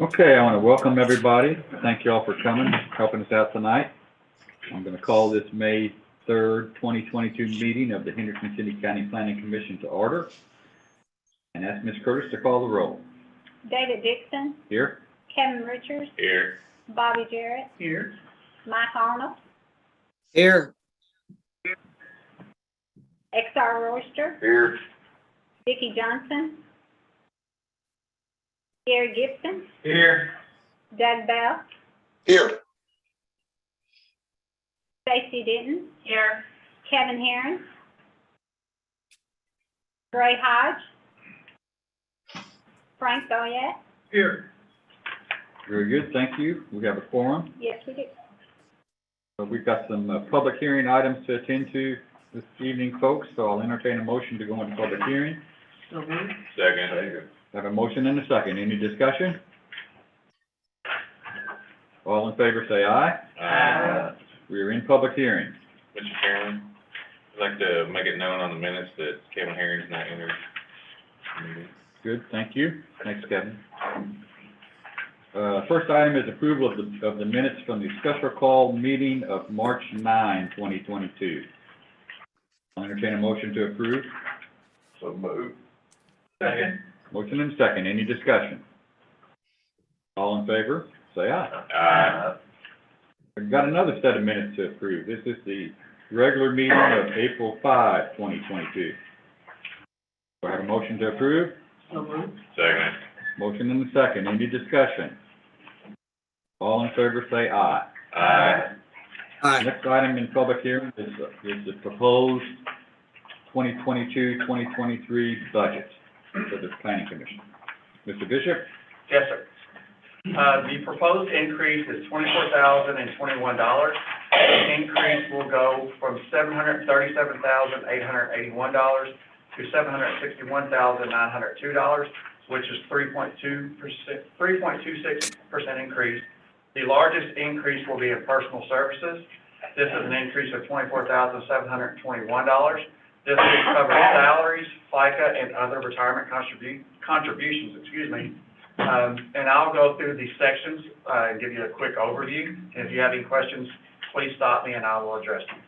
Okay, I want to welcome everybody. Thank you all for coming, helping us out tonight. I'm going to call this May 3rd, 2022 meeting of the Henderson City County Planning Commission to order and ask Ms. Curtis to call the roll. David Dixon, Here? Kevin Richards, Here. Bobby Jarrett, Here. Mike Arnold, Here. XR Royster, Here. Vicki Johnson, Gary Gibson, Here. Doug Bell, Here. Stacy Denton, here, Kevin Herron, Gray Hodge, Frank Boyette. Here. Very good, thank you. We have a quorum. Yes, we do. We've got some public hearing items to attend to this evening, folks, so I'll entertain a motion to go into public hearing. Second. I have a motion and a second. Any discussion? All in favor say aye. We are in public hearing. Mr. Chairman, I'd like to make it known on the minutes that Kevin Herring's not entered. Good, thank you. Thanks, Kevin. First item is approval of the minutes from the special call meeting of March 9, 2022. I'll entertain a motion to approve. So moved. Second. Motion and second. Any discussion? All in favor, say aye. We've got another set of minutes to approve. This is the regular meeting of April 5, 2022. Do I have a motion to approve? Second. Motion and a second. Any discussion? All in favor say aye. Aye. Next item in public hearing is the proposed 2022-2023 budget for the Planning Commission. Mr. Bishop? Yes, sir. The proposed increase is $24,021. The increase will go from $737,881 to $761,902, which is 3.26% increase. The largest increase will be in personal services. This is an increase of $24,721. This will cover salaries, FICA, and other retirement contributions, and I'll go through these sections and give you a quick overview. And if you have any questions, please stop me and I will address them.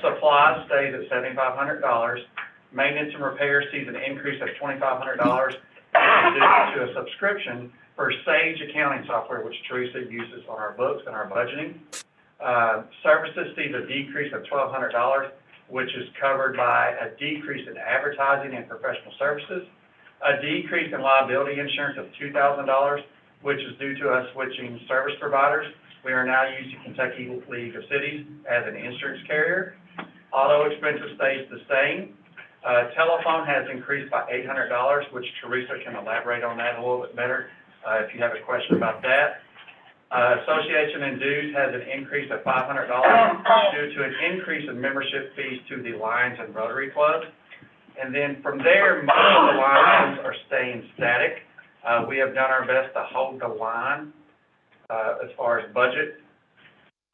Supplies stays at $7,500. Maintenance and repair sees an increase of $2,500 due to a subscription for Sage accounting software, which Teresa uses on our books and our budgeting. Services sees a decrease of $1,200, which is covered by a decrease in advertising and professional services. A decrease in liability insurance of $2,000, which is due to us switching service providers. We are now using Kentucky League of Cities as an insurance carrier. Auto expenses stays the same. Telephone has increased by $800, which Teresa can elaborate on that a little bit better if you have a question about that. Association and dues has an increase of $500 due to an increase in membership fees to the Lions and Rotary Club. And then from there, most of the line items are staying static. We have done our best to hold the line as far as budget.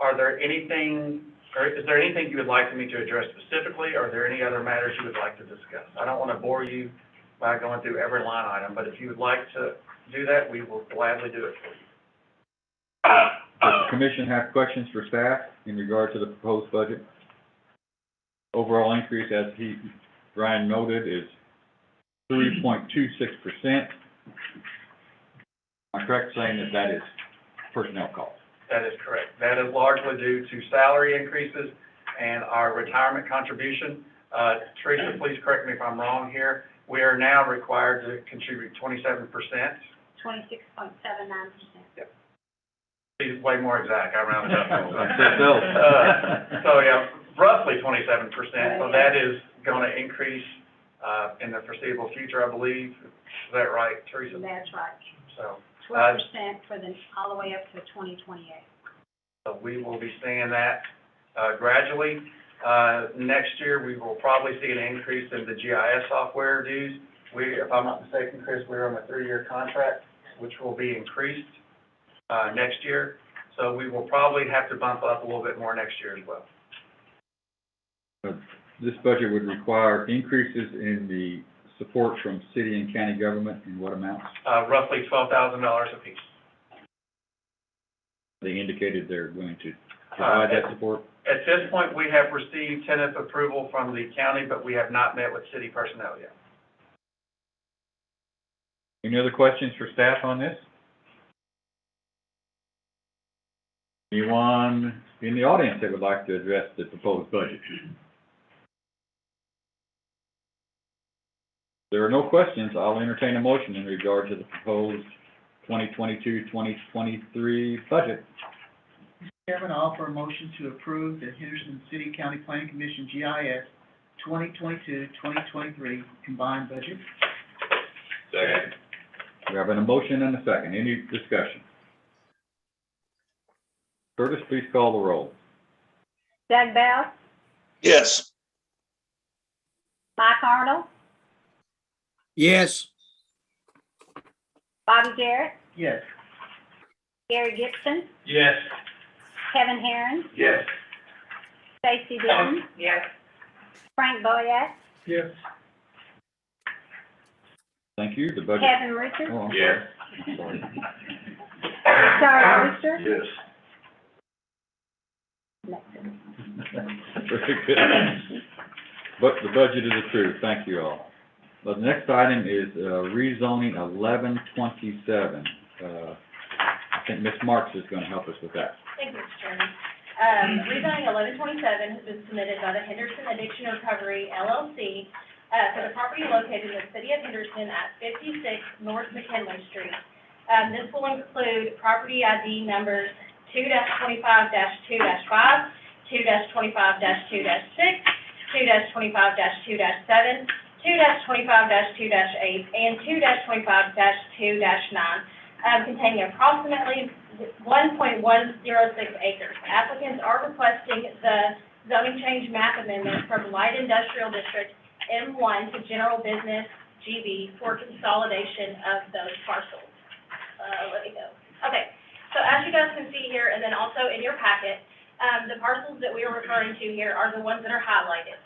Is there anything you would like me to address specifically, or are there any other matters you would like to discuss? I don't want to bore you by going through every line item, but if you would like to do that, we will gladly do it for you. Does the commission have questions for staff in regard to the proposed budget? Overall increase, as Brian noted, is 3.26%. Am I correct saying that is personnel costs? That is correct. That is largely due to salary increases and our retirement contribution. Teresa, please correct me if I'm wrong here. We are now required to contribute 27%. 26.79%. Yep. Be way more exact. I rounded up. So, yeah, roughly 27%. So that is going to increase in the foreseeable future, I believe. Is that right, Teresa? That's right. So 12% all the way up to 2028. So we will be seeing that gradually. Next year, we will probably see an increase in the GIS software dues. If I'm not mistaken, Chris, we're on a 3-year contract, which will be increased next year. So we will probably have to bump up a little bit more next year as well. This budget would require increases in the support from city and county government in what amounts? Roughly $12,000 apiece. They indicated they're going to provide that support? At this point, we have received tentative approval from the county, but we have not met with city personnel yet. Any other questions for staff on this? Anyone in the audience that would like to address the proposed budget? If there are no questions, I'll entertain a motion in regard to the proposed 2022-2023 budget. Mr. Chairman, I offer a motion to approve the Henderson City County Planning Commission GIS 2022-2023 combined budget. Second. We have a motion and a second. Any discussion? Curtis, please call the roll. Doug Bell, Yes. Mike Arnold, Yes. Bobby Jarrett, Yes. Gary Gibson, Yes. Kevin Herron, Yes. Stacy Denton, Yes. Frank Boyette, Yes. Thank you. The budget. Kevin Richards, Oh, I'm Yes. sorry. Charles Brewster. Yes. Very good. But the budget is approved. Thank you all. The next item is rezoning 1127. I think Ms. Marks is going to help us with that. Thank you, Mr. Chairman. Rezoning 1127 has been submitted by the Henderson Addiction Recovery LLC for the property located in the city of Henderson at 56 North McKinley Street. This will include property ID numbers 2-25-2-5, 2-25-2-6, 2-25-2-7, 2-25-2-8, and 2-25-2-9, containing approximately 1.106 acres. Applicants are requesting the zoning change map amendment from light industrial district M1 to general business GB for consolidation of those parcels. Let me go. Okay, so as you guys can see here, and then also in your packet, the parcels that we are referring to here are the ones that are highlighted.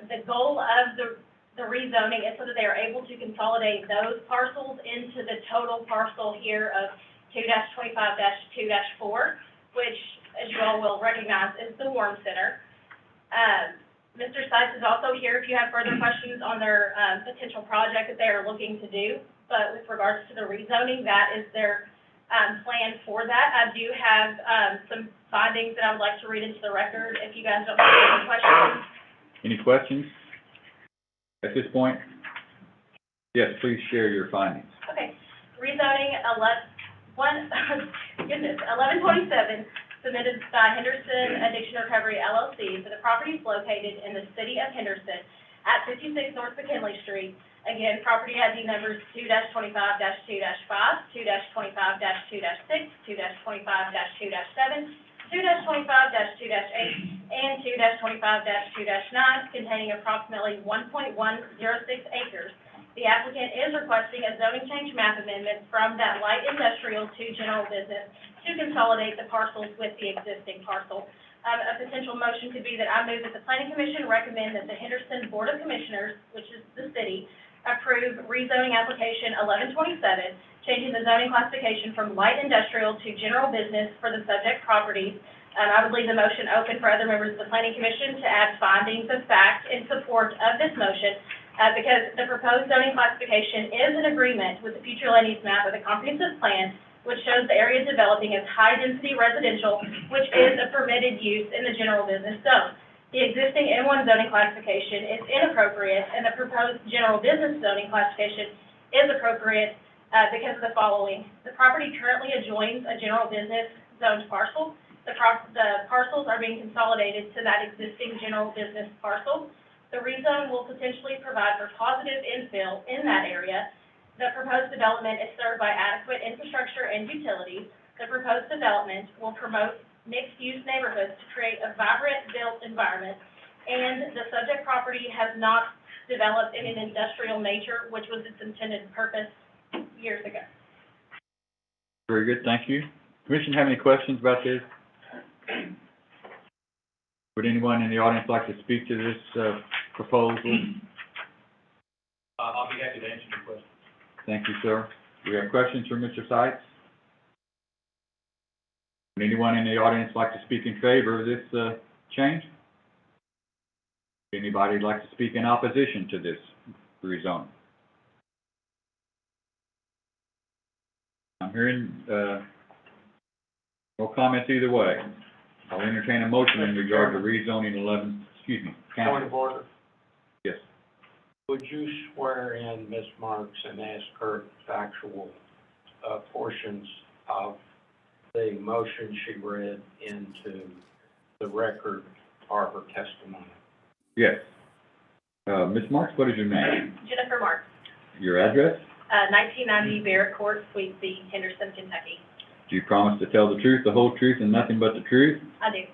The goal of the rezoning is so that they are able to consolidate those parcels into the total parcel here of 2-25-2-4, which, as you all will recognize, is the Warm Center. Mr. Seitz is also here if you have further questions on their potential project that they are looking to do. But with regards to the rezoning, that is their plan for that. I do have some findings that I would like to read into the record if you guys don't have any questions. Any questions at this point? Yes, please share your findings. Okay, rezoning 1127, submitted by Henderson Addiction Recovery LLC for the properties located in the city of Henderson at 56 North McKinley Street. Again, property ID numbers 2-25-2-5, 2-25-2-6, 2-25-2-7, 2-25-2-8, and 2-25-2-9, containing approximately 1.106 acres. The applicant is requesting a zoning change map amendment from that light industrial to general business to consolidate the parcels with the existing parcel. A potential motion could be that I move that the Planning Commission recommend that the Henderson Board of Commissioners, which is the city, approve rezoning application 1127, changing the zoning classification from light industrial to general business for the subject properties. I would leave the motion open for other members of the Planning Commission to add findings of fact in support of this motion, because the proposed zoning classification is in agreement with the future land use map of the comprehensive plan, which shows the area developing as high-density residential, which is a permitted use in the general business zone. The existing M1 zoning classification is inappropriate, and the proposed general business zoning classification is appropriate because of the following. The property currently adjoins a general business zoned parcel. The parcels are being consolidated to that existing general business parcel. The rezone will potentially provide for positive infill in that area. The proposed development is served by adequate infrastructure and utilities. The proposed development will promote mixed-use neighborhoods to create a vibrant built environment, and the subject property has not developed in an industrial nature, which was its intended purpose years ago. Very good, thank you. Commission, have any questions about this? Would anyone in the audience like to speak to this proposal? I'll be happy to answer your question. Thank you, sir. Do we have questions for Mr. Sykes? Would anyone in the audience like to speak in favor of this, change? Anybody like to speak in opposition to this rezoning? I'm hearing, no comments either way. I'll entertain a motion in regard to rezoning council. Point of order. Yes. Would you swear in Ms. Marks and ask her factual, portions of the motion she read into the record or her testimony? Yes. Ms. Marks, what is your name? Jennifer Marks, Your address? 1990 Barrett Court, Suite B, Henderson, Kentucky. Do you promise to tell the truth, the whole truth, and nothing but the truth? I do.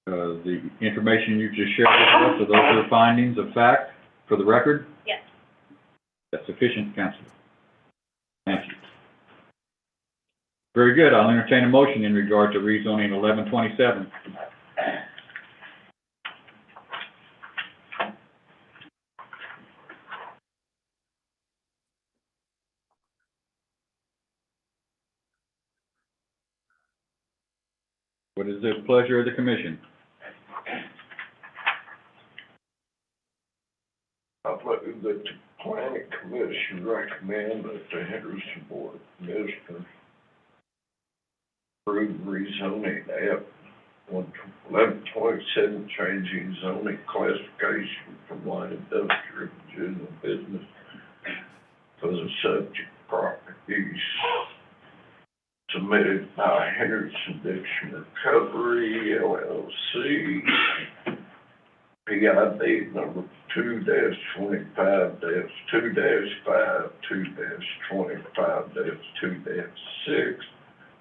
The information you just shared with us, are those are findings of fact for the record? Yes. That's sufficient, Counselor. Thank you. Very good. I'll entertain a motion in regard to rezoning 1127. What is the pleasure of the commission? I move that the planning commission recommend that the Henderson Board of Commissioners approve rezoning app 1127, changing zoning classification from light industrial to general business for the subject properties submitted by Henderson Diction Recovery, LLC, PID number 2-25-2-5, 2-25-2-6,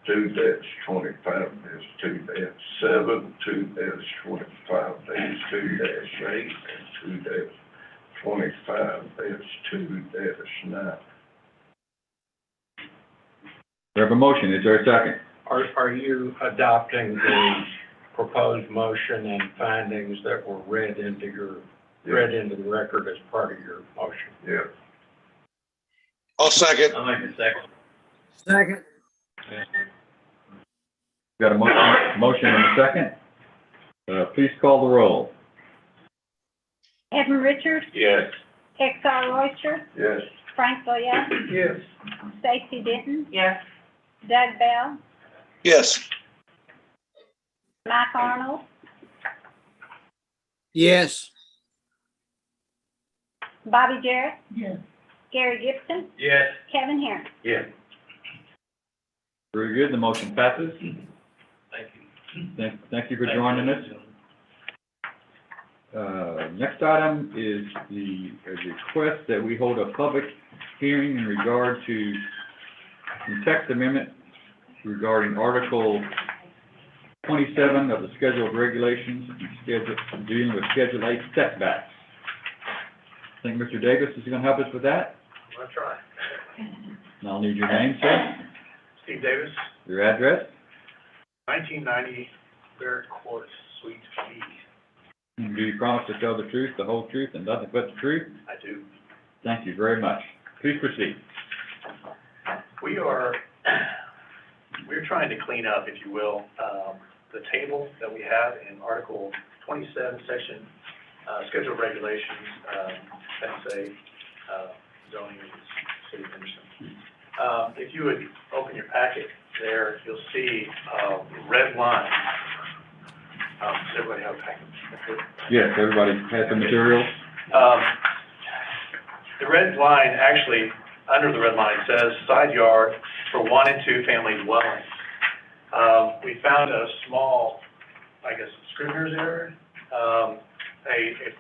2-25-2-7, 2-25-2-8, and 2-25-2-9. We have a motion. Is there a second? Are you adopting the proposed motion and findings that were read into the record as part of your motion? Yeah. I'll second. I'll make a second. Second. Got a motion and a second. Please call the roll. Evan Richards, Yes. Exar Royster, Yes. Frank Boyette, Yes. Stacy Denton, Yes. Doug Bell, Yes. Mike Arnold, Yes. Bobby Jarrett, Yes. Gary Gibson, Yes. Kevin Heron. Yes. Very good. The motion passes. Thank you. Thank you for joining us. Next item is the request that we hold a public hearing in regard to the text amendment regarding Article 27 of the Schedule of Regulations, dealing with Schedule 8 setbacks. I think Mr. Davis is going to help us with that. I'll try. And I'll need your name, sir, Steve Davis, your address. 1990 Barrett Court, Suite B. And do you promise to tell the truth, the whole truth, and nothing but the truth? I do. Thank you very much. Please proceed. We're trying to clean up, if you will, the table that we have in Article 27, Section, Schedule of Regulations, that's a zoning of the City of Henderson. If you would open your packet there, you'll see a red line. Does everybody have a packet? Yes, everybody has the materials? The red line, actually, under the red line says side yard for 1 and 2 family dwellings. We found a small, I guess, scrivener's error. A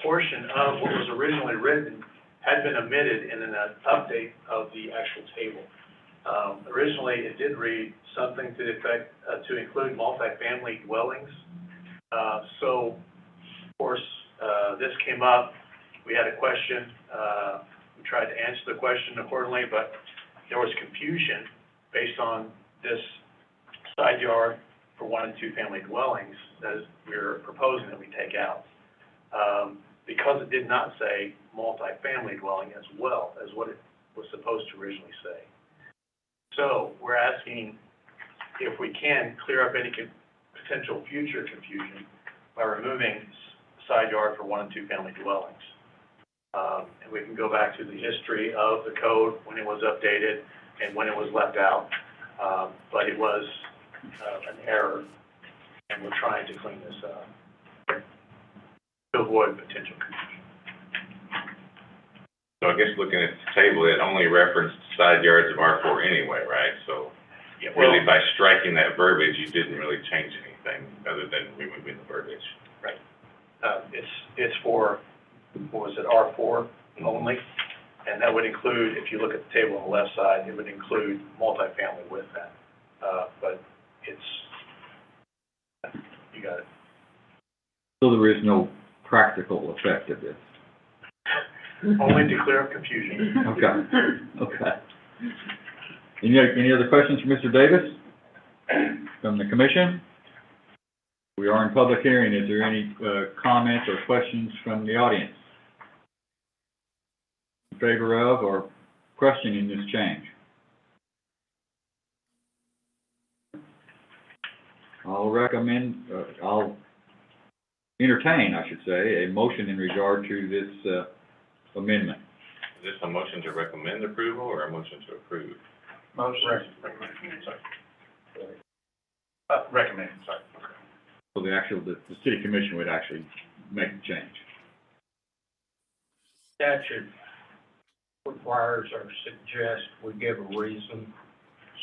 portion of what was originally written had been omitted in an update of the actual table. Originally, it did read something to the effect to include multifamily dwellings. So, of course, this came up. We had a question. We tried to answer the question accordingly, but there was confusion based on this side yard for 1 and 2 family dwellings that we're proposing that we take out. because it did not say multifamily dwelling as well as what it was supposed to originally say. So we're asking if we can clear up any potential future confusion by removing side yard for 1 and 2 family dwellings. And we can go back to the history of the code when it was updated and when it was left out. But it was an error, and we're trying to clean this up to avoid potential confusion. So I guess looking at the table, it only referenced side yards of R4 anyway, right? So Yeah, well, really by striking that verbiage, you didn't really change anything other than removing the verbiage. right. It's for, what was it, R4 only? And that would include, if you look at the table on the left side, it would include multifamily with that. But you got it. So there is no practical effect of this? Only to clear up confusion. Okay. Any other questions for Mr. Davis from the commission? We are in public hearing. Is there any comments or questions from the audience in favor of or questioning this change? I'll entertain, I should say, a motion in regard to this amendment. Is this a motion to recommend approval or a motion to approve? Recommend, sorry. So the city commission would actually make the change. Statute requires or suggests we give a reason,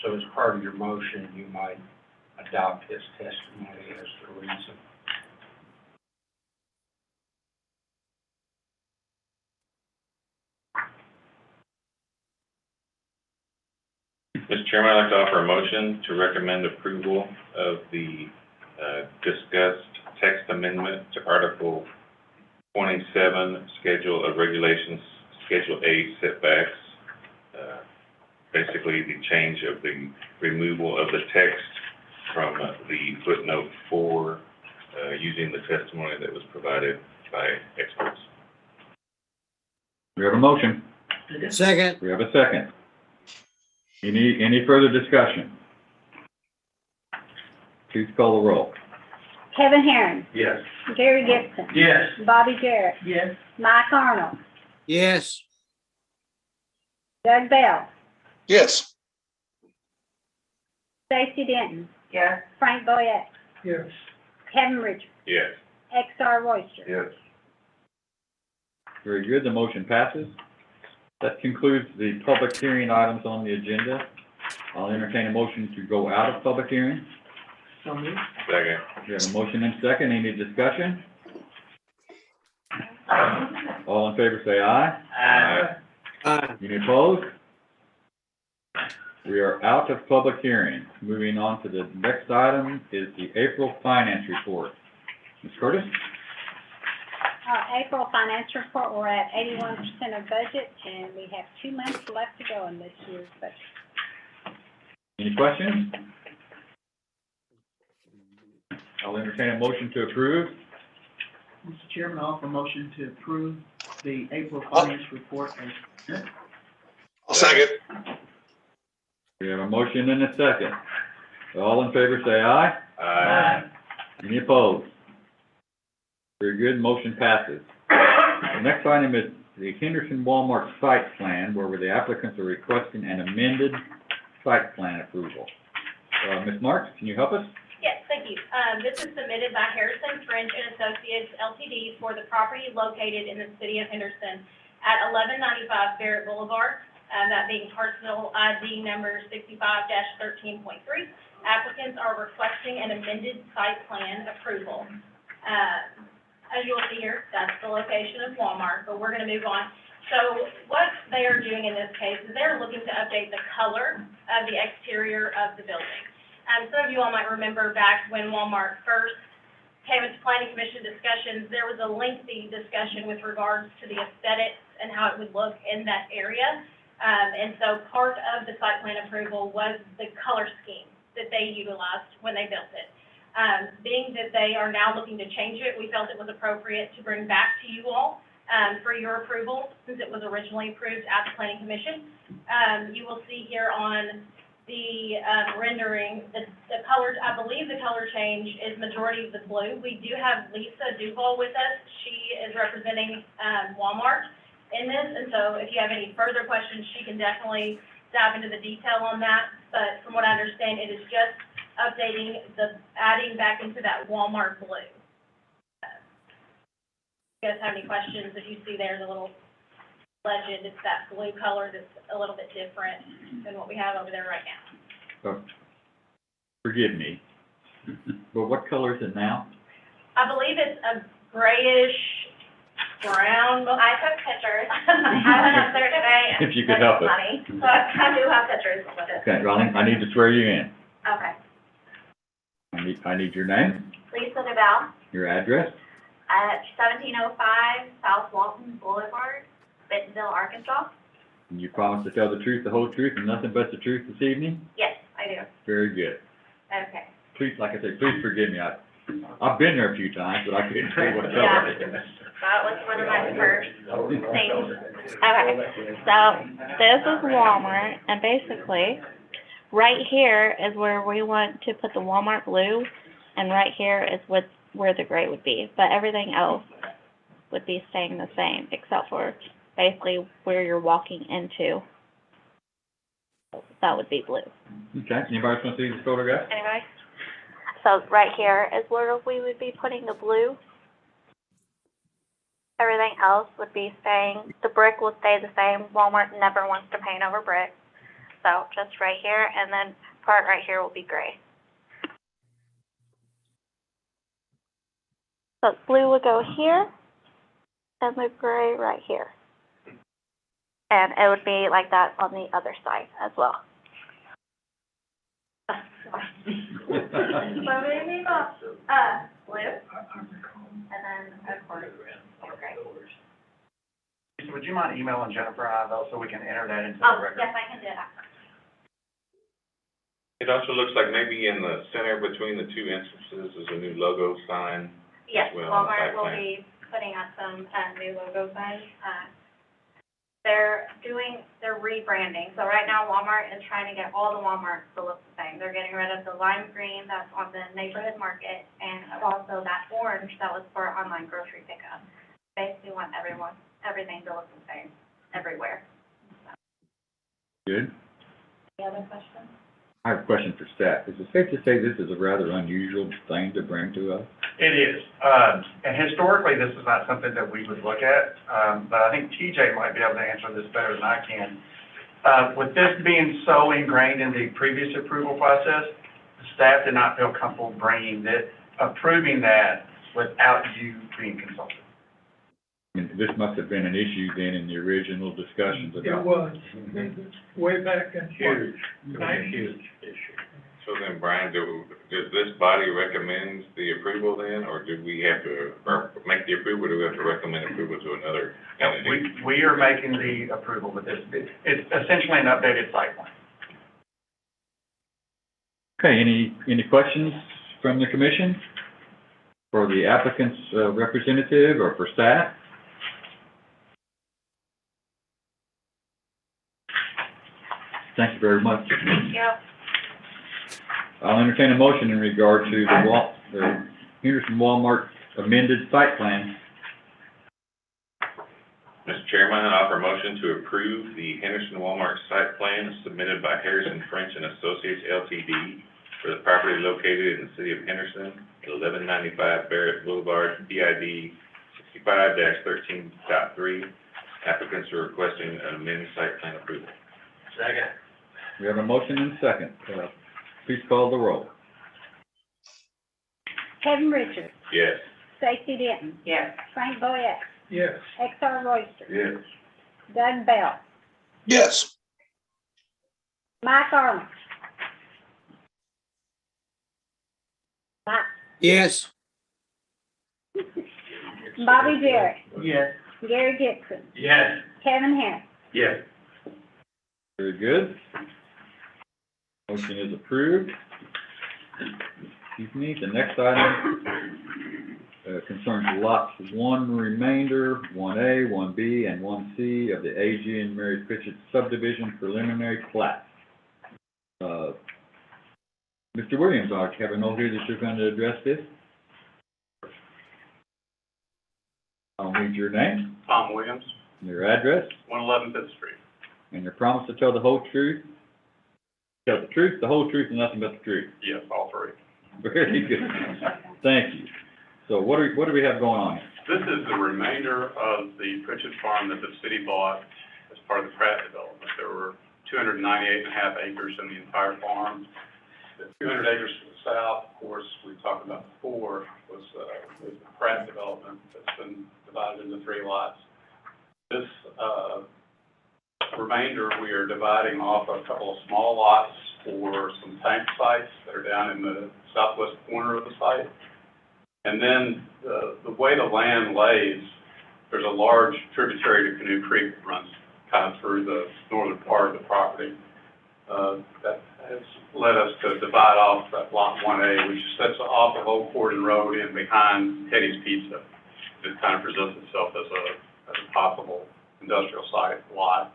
so as part of your motion, you might adopt his testimony as the reason. Mr. Chairman, I'd like to offer a motion to recommend approval of the discussed text amendment to Article 27, Schedule of Regulations, Schedule A setbacks. Basically, the change of the removal of the text from the footnote 4, using the testimony that was provided by experts. We have a motion. Second. We have a second. Any further discussion? Please call the roll. Kevin Herron, Yes. Gary Gibson, Yes. Bobby Jarrett, Yes. Mike Arnold, Yes. Doug Bell, Yes. Stacy Denton, Yes. Frank Boyette, Yes. Kevin Richards, Yes. XR Royster. Yes. Very good, the motion passes. That concludes the public hearing items on the agenda. I'll entertain a motion to go out of public hearing. So moved. Second. We have a motion and second, any discussion? All in favor say aye. Aye. Any opposed? We are out of public hearing. Moving on to the next item is the April finance report. Ms. Curtis? April finance report, we're at 81% of budget, and we have 2 months left to go in this year's budget. Any questions? I'll entertain a motion to approve. Mr. Chairman, I offer a motion to approve the April finance report as I'll second. We have a motion and a second. All in favor say aye. Aye. Any opposed? Very good, motion passes. The next item is the Henderson Walmart site plan, where the applicants are requesting an amended site plan approval. Ms. Marks, can you help us? Yes, thank you. This is submitted by Harrison French and Associates LTD for the property located in the city of Henderson at 1195 Barrett Boulevard, that being parcel ID number 65-13.3. Applicants are requesting an amended site plan approval. As you will see here, that's the location of Walmart, but we're going to move on. So what they are doing in this case is they're looking to update the color of the exterior of the building. Some of you all might remember back when Walmart first came into planning commission discussions, there was a lengthy discussion with regards to the aesthetics and how it would look in that area. And so part of the site plan approval was the color scheme that they utilized when they built it. Being that they are now looking to change it, we felt it was appropriate to bring back to you all, for your approval, since it was originally approved at the planning commission. You will see here on the, rendering, the color, I believe the color change is majority of the blue. We do have Lisa Duval with us. She is representing, Walmart in this, and so if you have any further questions, she can definitely dive into the detail on that. But from what I understand, it is just updating adding back into that Walmart blue. If you guys have any questions, if you see there's a little legend, it's that blue color that's a little bit different than what we have over there right now. Oh, forgive me, but what color is it now? I believe it's a grayish brown. I took pictures. I went up there today and If you could help us. funny. So I do have pictures of it. Okay, Ronnie, I need to swear you in. Okay. I need your name, Lisa DeBell your address, at 1705 South Walton Boulevard, Bentonville, Arkansas. and you promise to tell the truth, the whole truth, and nothing but the truth this evening? Yes, I do. Very good. Okay. Please, like I said, please forgive me. I've been there a few times, but I couldn't tell you what color Yeah. it is. That was one of my first things. Okay, so this is Walmart, and basically, right here is where we want to put the Walmart blue, and right here is where the gray would be. But everything else would be staying the same, except for basically where you're walking into. That would be blue. Okay, anybody else want to see this photograph? Anybody? So right here is where we would be putting the blue. Everything else would be staying, the brick will stay the same. Walmart never wants to paint over brick. So just right here, and then part right here will be gray. So blue would go here, and the gray right here. And it would be like that on the other side as well. So maybe blue, and then of course, gray. Lisa, would you mind emailing Jennifer and I though, so we can enter that into the Oh, record? yes, I can do that. It also looks like maybe in the center between the two entrances is a new logo sign. Yes, Well, on the Walmart site will plan. be putting up some, new logo signs. They're rebranding. So right now Walmart is trying to get all the Walmarts to look the same. They're getting rid of the lime green that's on the neighborhood market and also that orange that was for online grocery pickup. Basically want everything to look the same everywhere. Good. Any other questions? I have a question for staff. Is it safe to say this is a rather unusual thing to bring to us? It is, and historically, this is not something that we would look at, but I think TJ might be able to answer this better than I can. With this being so ingrained in the previous approval process, the staff did not feel comfortable approving that without you being consulted. I mean, this must have been an issue then in the original discussions about. It was, way back in. Huge, Nice. huge issue. So then, Brian, does this body recommend the approval then, or do we have to, or make the approval, or do we have to recommend approval to another entity? We are making the approval with this. It's essentially an updated site plan. Okay, any questions from the commission? For the applicant's representative or for staff? Thank you very much. Yep. I'll entertain a motion in regard to the Henderson Walmart amended site plan. Mr. Chairman, I offer a motion to approve the Henderson Walmart site plan submitted by Harrison French and Associates LTD for the property located in the city of Henderson, 1195 Barrett Boulevard, PID 65-13.3. Applicants are requesting an amended site plan approval. Second. We have a motion and a second. Please call the roll. Kevin Richards, Yes. Stacy Denton, Yes. Frank Boyette, Yes. XR Royster, Yes. Doug Bell, Yes. Mike Arnold. Mike, Yes. Bobby Jarrett, Yes. Gary Dixon, Yes. Kevin Harris. Yes. Very good. Motion is approved. excuse me. The next item, concerns lots 1 remainder, 1A, 1B, and 1C of the A.G. and Mary Pritchett subdivision preliminary plat. Mr. Williams, I have a note here that you're going to address this. I'll need your name, Tom Williams, your address, 111 Fifth Street. and your promise to tell the whole truth. Tell the truth, the whole truth, and nothing but the truth. Yes, all three. Very good. Thank you. So what do we have going on here? This is the remainder of the Pritchett farm that the city bought as part of the Pratt development. There were 298.5 acres in the entire farm. The 200 acres to the south, of course, we talked about before, was the Pratt development that's been divided into 3 lots. This remainder, we are dividing off a couple of small lots for some tank sites that are down in the southwest corner of the site. And then the way the land lays, there's a large tributary to Canoe Creek that runs kind of through the northern part of the property. That has led us to divide off that lot 1A, which sets off of Old Corden Road in behind Teddy's Pizza. It kind of presents itself as a possible industrial site lot.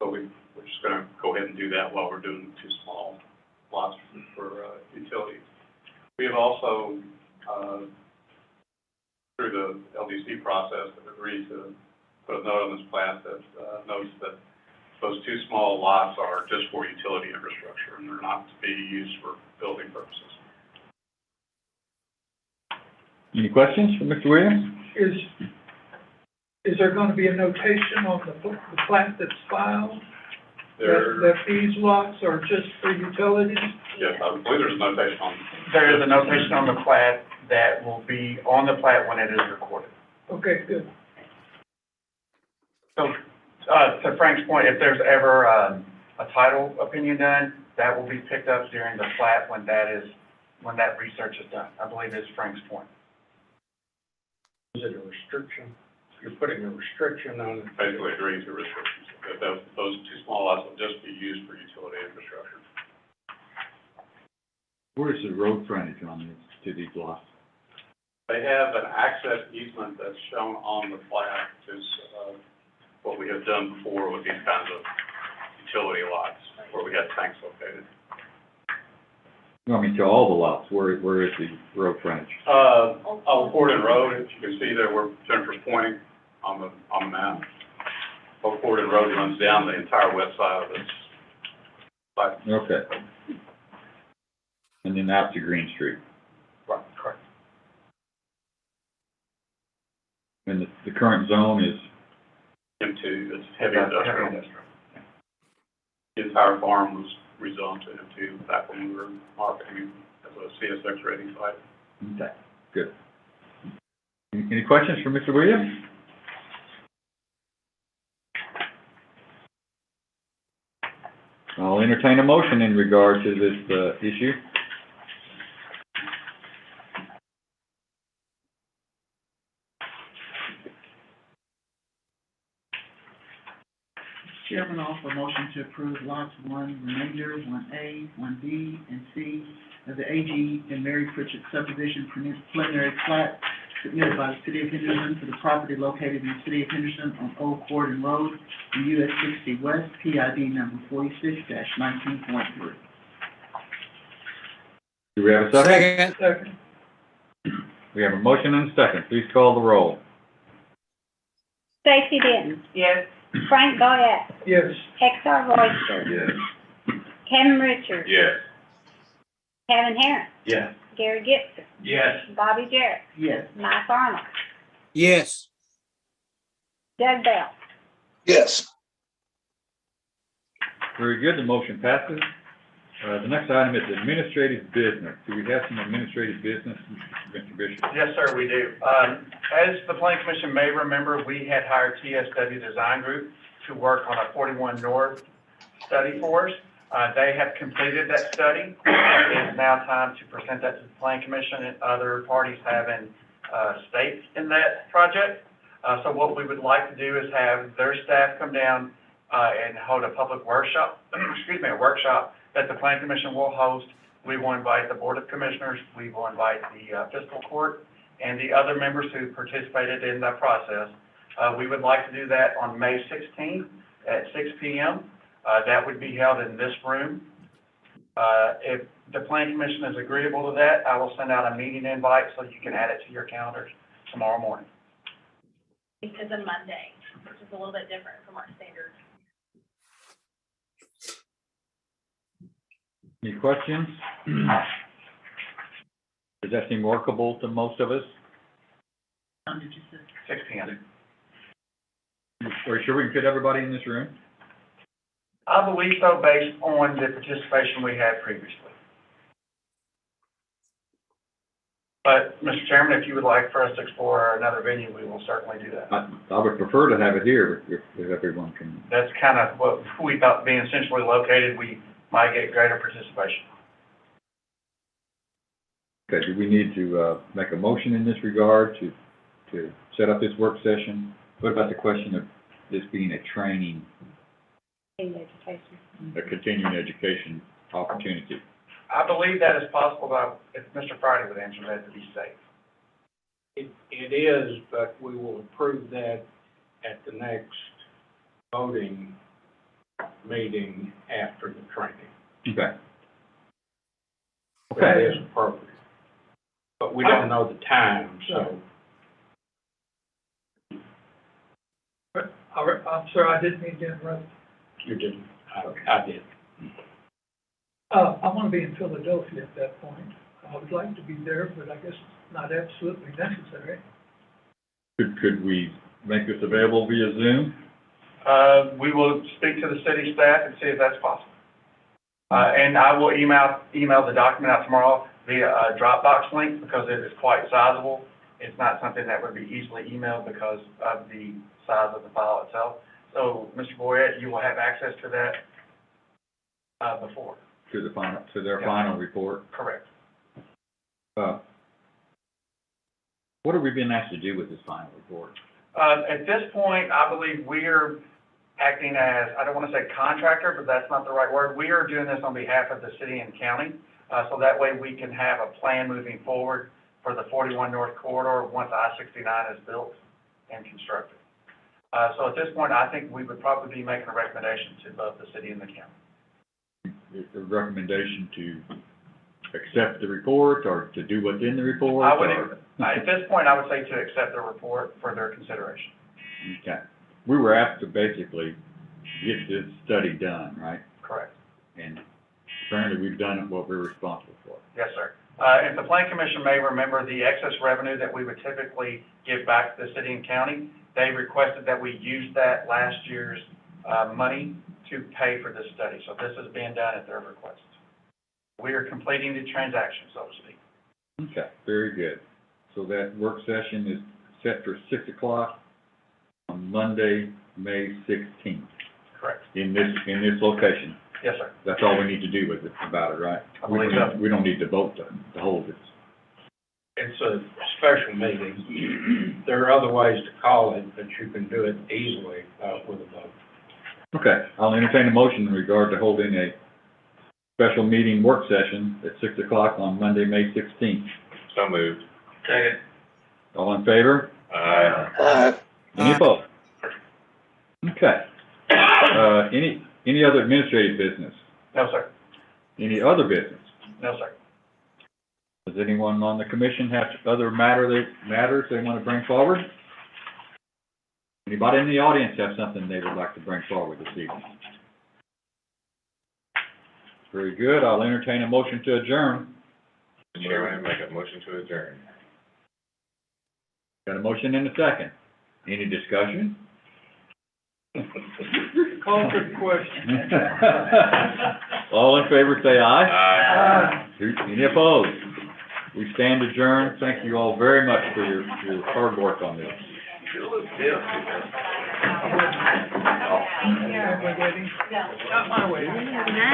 So we're just going to go ahead and do that while we're doing 2 small lots for utilities. We have also, through the LDC process, have agreed to put a note on this plat that notes that those 2 small lots are just for utility infrastructure and they're not to be used for building purposes. Any questions for Mr. Williams? Is there going to be a notation on the plat that's filed There, that these lots are just for utilities? yes, I believe there's a notation on. There is a notation on the plat that will be on the plat when it is recorded. Okay, good. So, to Frank's point, if there's ever a title opinion done, that will be picked up during the plat when that research is done. I believe it's Frank's point. Is it a restriction? You're putting a restriction on it? Basically agreeing to restrictions, that those 2 small lots will just be used for utility infrastructure. Where is the road frontage on this, to these lots? They have an access easement that's shown on the plat, which is what we have done before with these kinds of utility lots, where we had tanks located. I mean, to all the lots, where is the road frontage? Old Corden Road, if you can see there where Jennifer's pointing on the map. Old Corden Road runs down the entire west side of this site. Okay. And then out to Green Street. Right, correct. And the current zone is? M2, it's heavy industrial. The entire farm was rezoned to M2 back when we were marketing as a CSX rating site. Okay, good. Any questions for Mr. Williams? I'll entertain a motion in regard to this issue. Chairman, I'll offer a motion to approve lots 1 remainder, 1A, 1B, and C of the A.G. and Mary Pritchett subdivision preliminary plat submitted by the City of Henderson for the property located in the City of Henderson on Old Corden Road in US 60 West, PID number 46-19.3. Do we have a second? Second. We have a motion and a second. Please call the roll. Stacy Denton. Yes. Frank Boyette. Yes. Hector Royster. Yes. Kevin Richards. Yes. Kevin Herron. Yes. Gary Gibson. Yes. Bobby Jarrett. Yes. Mike Arnold. Yes. Doug Bell. Yes. Very good, the motion passes. The next item is administrative business. Do we have some administrative business, Mr. Bishop? Yes, sir, we do. As the Planning Commission may remember, we had hired TSW Design Group to work on a 41 North study for us. They have completed that study. It is now time to present that to the Planning Commission and other parties having stakes in that project. So what we would like to do is have their staff come down and hold a public workshop, a workshop that the Planning Commission will host We will invite the Board of Commissioners, we will invite the fiscal court, and the other members who participated in that process. We would like to do that on May 16th at 6 p.m. That would be held in this room. If the Planning Commission is agreeable to that, I will send out a meeting invite so you can add it to your calendars tomorrow morning. It's a Monday, which is a little bit different from our standard. Any questions? Does that seem workable to most of us? Did you say? 6 p.m. Are you sure we can fit everybody in this room? I believe so, based on the participation we had previously. But, Mr. Chairman, if you would like for us to explore another venue, we will certainly do that. I would prefer to have it here if everyone can. That's kind of what we thought, being centrally located, we might get greater participation. Okay, do we need to, make a motion in this regard to set up this work session? What about the question of this being a training, In education. a continuing education opportunity? I believe that is possible, but if Mr. Friday would answer that to be safe. It is, but we will approve that at the next voting meeting after the training. Okay. That Okay. is appropriate. But we don't know the time, so. I'm sorry, I didn't mean to interrupt. You didn't, I did. I want to be in Philadelphia at that point. I would like to be there, but I guess it's not absolutely necessary. Could we make this available via Zoom? We will speak to the city staff and see if that's possible. And I will email the document out tomorrow via a Dropbox link because it is quite sizable. It's not something that would be easily emailed because of the size of the file itself. So, Mr. Boyette, you will have access to that before. To their Yeah. final report? Correct. What have we been asked to do with this final report? At this point, I believe we're acting as, I don't want to say contractor, but that's not the right word. We are doing this on behalf of the city and county, so that way we can have a plan moving forward for the 41 North Corridor once I-69 is built and constructed. So at this point, I think we would probably be making a recommendation to both the city and the county. A recommendation to accept the report or to do what's in the report? I would, or- at this point, I would say to accept the report for their consideration. Okay. We were asked to basically get this study done, right? Correct. And apparently we've done what we're responsible for. Yes, sir. If the Plan Commission may remember, the excess revenue that we would typically give back to the city and county, they requested that we use that last year's money to pay for this study. So this is being done at their request. We are completing the transaction, so to speak. Okay, very good. So that work session is set for 6 o'clock on Monday, May 16th, Correct. in this location. Yes, sir. That's all we need to do with it, about it, right? I believe so. We don't need to vote to hold it. It's a special meeting. There are other ways to call it, but you can do it easily with a vote. Okay, I'll entertain a motion in regard to holding a special meeting work session at 6 o'clock on Monday, May 16th. So moved. Second. All in favor? Aye. Any opposed? Okay. Any other administrative business? No, sir. Any other business? No, sir. Does anyone on the commission have other matters they want to bring forward? Anybody in the audience have something they would like to bring forward this evening? Very good. I'll entertain a motion to adjourn. Mr. Chairman, I make a motion to adjourn. Got a motion and a second. Any discussion? Call for the question. All in favor, say aye. Aye. Any opposed? We stand adjourned. Thank you all very much for your hard work on this. Not my way.